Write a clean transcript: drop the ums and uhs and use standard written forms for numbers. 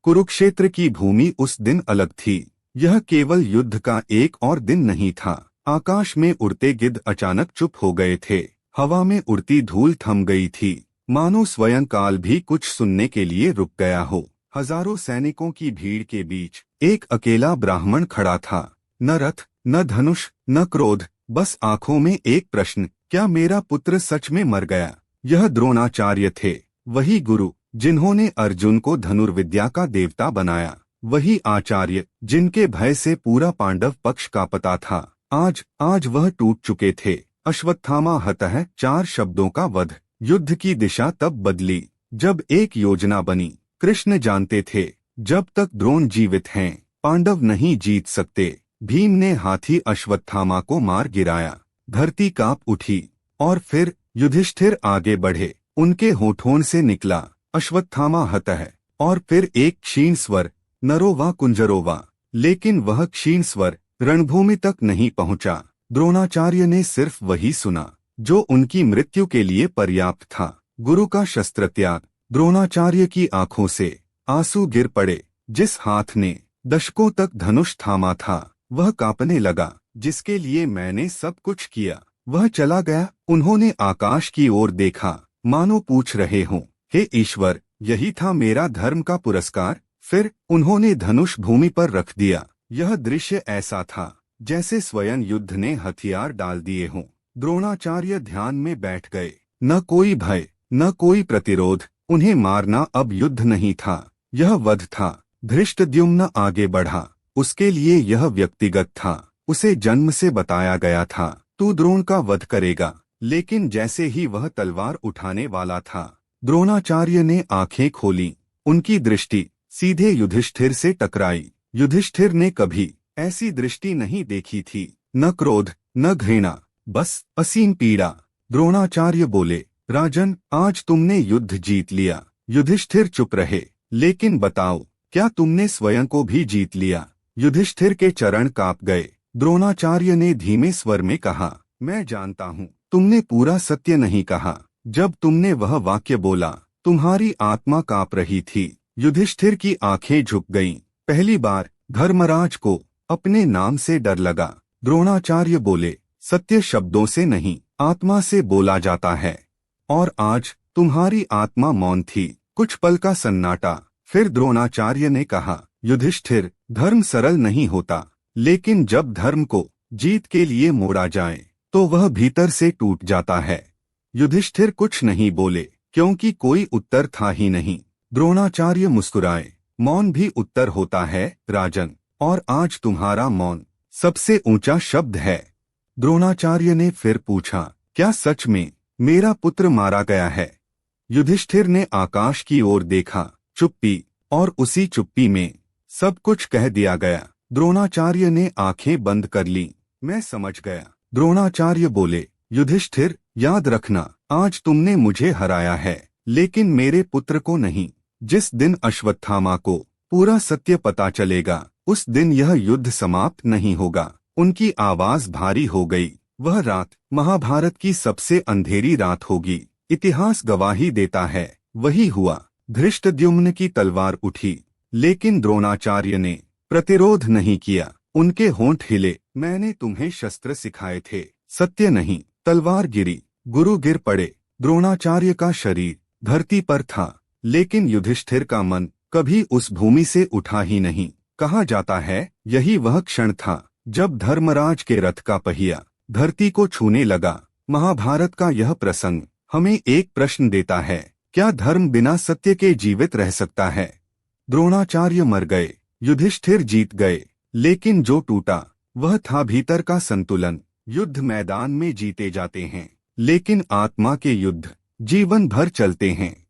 कुरुक्षेत्र की भूमि उस दिन अलग थी। यह केवल युद्ध का एक और दिन नहीं था। आकाश में उड़ते गिद्ध अचानक चुप हो गए थे। हवा में उड़ती धूल थम गई थी, मानो स्वयं काल भी कुछ सुनने के लिए रुक गया हो। हजारों सैनिकों की भीड़ के बीच एक अकेला ब्राह्मण खड़ा था। न रथ, न धनुष, न क्रोध, बस आंखों में एक प्रश्न, क्या मेरा पुत्र सच में मर गया? यह द्रोणाचार्य थे, वही गुरु जिन्होंने अर्जुन को धनुर्विद्या का देवता बनाया, वही आचार्य जिनके भय से पूरा पांडव पक्ष कांपता था। आज वह टूट चुके थे। अश्वत्थामा हतः 4 शब्दों का वध। युद्ध की दिशा तब बदली जब एक योजना बनी। कृष्ण जानते थे, जब तक द्रोण जीवित हैं, पांडव नहीं जीत सकते। भीम ने हाथी अश्वत्थामा को मार गिराया, धरती कांप उठी। और फिर युधिष्ठिर आगे बढ़े, उनके होठों से निकला, अश्वत्थामा हतः। और फिर एक क्षीण स्वर, नरो वा कुंजरो वा। लेकिन वह क्षीण स्वर रणभूमि तक नहीं पहुंचा। द्रोणाचार्य ने सिर्फ वही सुना जो उनकी मृत्यु के लिए पर्याप्त था, गुरु का शस्त्र त्याग। द्रोणाचार्य की आंखों से आंसू गिर पड़े। जिस हाथ ने दशकों तक धनुष थामा था, वह कांपने लगा। जिसके लिए मैंने सब कुछ किया, वह चला गया। उन्होंने आकाश की ओर देखा, मानो पूछ रहे हों, हे ईश्वर, यही था मेरा धर्म का पुरस्कार? फिर उन्होंने धनुष भूमि पर रख दिया। यह दृश्य ऐसा था जैसे स्वयं युद्ध ने हथियार डाल दिए हों। द्रोणाचार्य ध्यान में बैठ गए। न कोई भय, न कोई प्रतिरोध। उन्हें मारना अब युद्ध नहीं था, यह वध था। धृष्टद्युम्न आगे बढ़ा। उसके लिए यह व्यक्तिगत था। उसे जन्म से बताया गया था, तू द्रोण का वध करेगा। लेकिन जैसे ही वह तलवार उठाने वाला था, द्रोणाचार्य ने आंखें खोली। उनकी दृष्टि सीधे युधिष्ठिर से टकराई। युधिष्ठिर ने कभी ऐसी दृष्टि नहीं देखी थी, न क्रोध, न घृणा, बस असीम पीड़ा। द्रोणाचार्य बोले, राजन, आज तुमने युद्ध जीत लिया। युधिष्ठिर चुप रहे। लेकिन बताओ, क्या तुमने स्वयं को भी जीत लिया? युधिष्ठिर के चरण कांप गए। द्रोणाचार्य ने धीमे स्वर में कहा, मैं जानता हूँ, तुमने पूरा सत्य नहीं कहा। जब तुमने वह वाक्य बोला, तुम्हारी आत्मा कांप रही थी। युधिष्ठिर की आंखें झुक गईं। पहली बार धर्मराज को अपने नाम से डर लगा। द्रोणाचार्य बोले, सत्य शब्दों से नहीं, आत्मा से बोला जाता है। और आज तुम्हारी आत्मा मौन थी। कुछ पल का सन्नाटा। फिर द्रोणाचार्य ने कहा, युधिष्ठिर, धर्म सरल नहीं होता, लेकिन जब धर्म को जीत के लिए मोड़ा जाए तो वह भीतर से टूट जाता है। युधिष्ठिर कुछ नहीं बोले, क्योंकि कोई उत्तर था ही नहीं। द्रोणाचार्य मुस्कुराए, मौन भी उत्तर होता है, राजन। और आज तुम्हारा मौन सबसे ऊंचा शब्द है। द्रोणाचार्य ने फिर पूछा, क्या सच में मेरा पुत्र मारा गया है? युधिष्ठिर ने आकाश की ओर देखा। चुप्पी, और उसी चुप्पी में सब कुछ कह दिया गया। द्रोणाचार्य ने आंखें बंद कर लीं। मैं समझ गया। द्रोणाचार्य बोले, युधिष्ठिर, याद रखना, आज तुमने मुझे हराया है, लेकिन मेरे पुत्र को नहीं। जिस दिन अश्वत्थामा को पूरा सत्य पता चलेगा, उस दिन यह युद्ध समाप्त नहीं होगा। उनकी आवाज भारी हो गई। वह रात महाभारत की सबसे अंधेरी रात होगी। इतिहास गवाही देता है, वही हुआ। धृष्टद्युम्न की तलवार उठी, लेकिन द्रोणाचार्य ने प्रतिरोध नहीं किया। उनके होंठ हिले, मैंने तुम्हें शस्त्र सिखाए थे, सत्य नहीं। तलवार गिरी, गुरु गिर पड़े। द्रोणाचार्य का शरीर धरती पर था, लेकिन युधिष्ठिर का मन कभी उस भूमि से उठा ही नहीं। कहा जाता है, यही वह क्षण था जब धर्मराज के रथ का पहिया धरती को छूने लगा। महाभारत का यह प्रसंग हमें एक प्रश्न देता है, क्या धर्म बिना सत्य के जीवित रह सकता है? द्रोणाचार्य मर गए, युधिष्ठिर जीत गए, लेकिन जो टूटा वह था भीतर का संतुलन। युद्ध मैदान में जीते जाते हैं, लेकिन आत्मा के युद्ध जीवन भर चलते हैं।